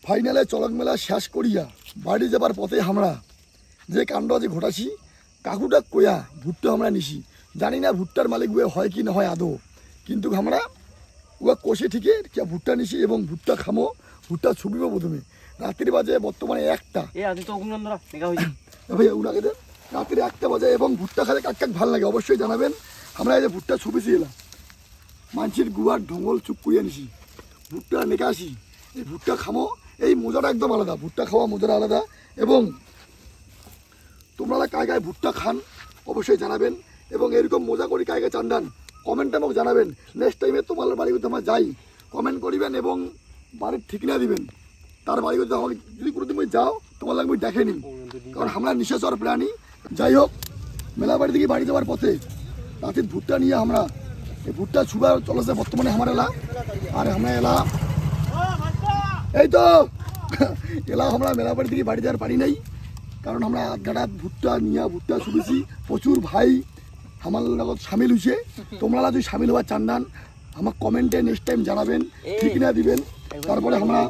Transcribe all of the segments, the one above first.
ফাইনালে চলক মেলা শেষ করিয়া বাড়ি যাবার পথে আমরা যে কাণ্ড আজ ঘটাছি কাকুটা কয়া ভুট্টা আমরা নিছি জানি না ভুট্টার মালিক উয়ে হয় কি না হয় আদৌ কিন্তু আমরা উয়া কষে ঠিকে ভুট্টা নিছি এবং ভুট্টা খামো ভুট্টা ছুবিব প্রথমে রাত্রি বাজে বর্তমানে 1টা ভাইয়া উনাকে দেন রাত্রি 1টা বাজে এবং ভুট্টা খাতে কাক কাক ভাল লাগে অবশ্যই জানাবেন আমরা এই যে ভুট্টা ছুবিছি এলাম মানসির গুয়ার ঢঙ্গল চুপ করিয়া নিছি ভুট্টা নেকা আসি এই ভুট্টা খামো এই মজাটা একদম আলাদা ভুট্টা খাওয়া মজাটা আলাদা এবং তোমরা কায় কায় ভুট্টা খান অবশ্যই জানাবেন এবং এরকম মজা করি কায় কায় চান্দান কমেন্টে আমাকে জানাবেন নেক্সট টাইমে তোমার বাড়ি করতে আমরা যাই কমেন্ট করিবেন এবং বাড়ির ঠিকানা দিবেন তার বাড়ি করতে আমাকে যদি কোনো তুমি যাও তোমার লাগবে দেখে নিন কারণ আমরা নিশাচর প্রাণী যাই হোক মেলা বাড়ি থেকে বাড়ি যাওয়ার পথে রাতের ভুট্টা নিয়ে আমরা এই ভুট্টা ছুবা চলেছে বর্তমানে আমার এলা আর আমরা এলা এই তো এলা আমরা মেলা বাড়ি থেকে বাড়ি যাওয়ার পারি নাই কারণ আমরা আধগাটা ভুট্টা নিয়ে ভুট্টা ছুবেছি প্রচুর ভাই আমার লগত সামিল হয়েছে তোমরা যদি সামিল হওয়ার চান্দান আমার কমেন্টে নেক্সট টাইম জানাবেন ঠিক না দিবেন তারপরে আমরা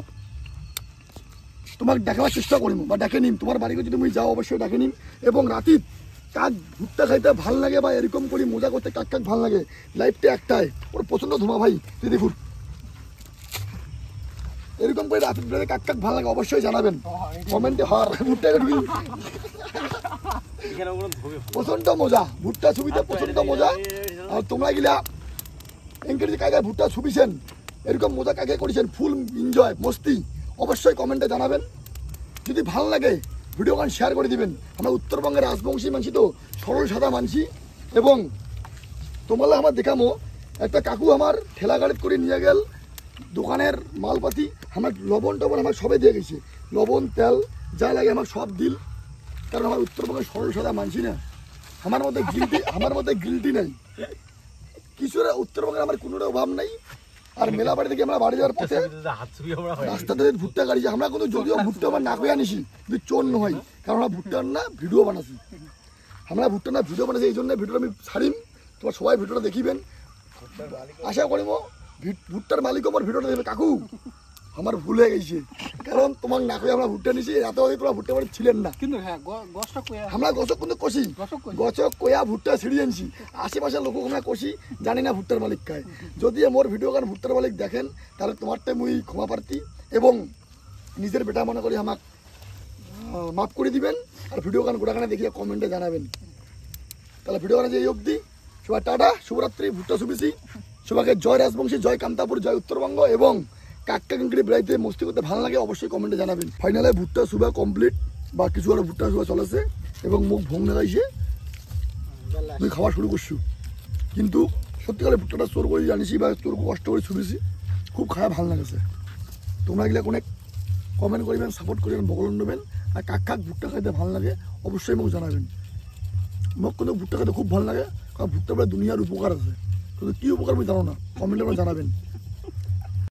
তোমাকে দেখাবার চেষ্টা করিম বা দেখে নিম তোমার বাড়িতে যদি তুমি যাও অবশ্যই দেখে নিম এবং রাতে কাক ভুট্টা খাইতে ভাল লাগে বা এরকম করে মজা করতে কাক কাক ভাল লাগে লাইফটা একটাই ওর পছন্দ ধোমা ভাই দিদি ফুট এরকম করে রাতে কাক কাক ভাল লাগে অবশ্যই জানাবেন কমেন্টে হর ভুট্টা প্রচন্ড মজা ভুট্টা ছবিতে প্রচন্ড মজা আর তোমরা গিলা এনকারেজ কাকে ভুট্টা ছবিছেন এরকম মজা কাকে করেছেন ফুল এনজয় মস্তি অবশ্যই কমেন্টে জানাবেন যদি ভাল লাগে ভিডিও গান শেয়ার করে দিবেন আমরা উত্তরবঙ্গের রাজবংশী মানছি তো সরল সাদা মানছি এবং তোমার আমার দেখামো একটা কাকু আমার ঠেলা গাড়িতে করে নিয়ে গেল দোকানের মালপাতি আমার লবণ টবণ আমার সবে দিয়ে গেছে লবণ তেল যা লাগে আমার সব দিল কারণ আমার উত্তরবঙ্গের সরল সাদা মানছি না আমার মধ্যে গিল্টি নাই কিছুটা উত্তরবঙ্গের আমার কোনোটা অভাব নাই আর মেলা বাড়ি থেকে আমরা বাড়ি যাওয়ার পথে রাস্তাতে ভুট্টা গাড়ি আমরা কিন্তু যদিও ভুট্টা আমার না করে আনিছি কিন্তু চোর নয় কারণ আমরা ভুট্টার না ভিডিও বানাচ্ছি আমরা ভুট্টা না ভিডিও বানাচ্ছি এই জন্য ভিডিওটা আমি ছাড়িম তোমার সবাই ভিডিওটা দেখিবেন আশা করিব ভুট্টার মালিক আমার ভিডিওটা দেবে কাকু আমার ভুল হয়ে গেছে কারণ তোমার না করে আমরা ভুট্টা নিছি এত তোমরা ভুট্টা বাড়ি ছিলেন না কিন্তু আমরা গছক কিন্তু কষি গছক কয়া ভুট্টা ছিঁড়িয়ে আনছি আশেপাশের লোক আমরা কষি জানি না ভুট্টার মালিক খায় যদি মোর ভিডিও গান ভুট্টার মালিক দেখেন তাহলে তোমারটাই মুই ক্ষমা প্রার্থী এবং নিজের বেটা মনে করি আমাকে মাফ করে দিবেন আর ভিডিও গান গোটাখানে দেখিয়ে কমেন্টে জানাবেন তাহলে ভিডিও গানে যে এই অবধি সবাই টাটা শুভরাত্রি ভুট্টা শুভেছি সবাইকে জয় রাজবংশী জয় কান্তাপুর জয় উত্তরবঙ্গ এবং কাকটা কিংকড়ি বেড়াইতে মস্তি করতে ভালো লাগে অবশ্যই কমেন্টে জানাবেন ফাইনালে ভুট্টা শুভা কমপ্লিট বা কিছু আরো ভুট্টা শুভা চলেছে এবং মুখ ভোং লাগাইছে তুই খাওয়া শুরু করছু কিন্তু সত্যিকালে ভুট্টাটা চোর করে জানিছি বা চোর কষ্ট করে ছুবেছি খুব খাওয়া ভালো লাগেছে তোমরা গেলে অনেক কমেন্ট করবেন সাপোর্ট করবেন বগলন নেবেন আর কাক কাক ভুট্টা খাইতে ভালো লাগে অবশ্যই মুখ জানাবেন মোক কিন্তু ভুট্টা খাইতে খুব ভালো লাগে কারণ ভুট্টা প্রায় দুনিয়ার উপকার আছে কিন্তু কী উপকার আমি জানো না কমেন্টে জানাবেন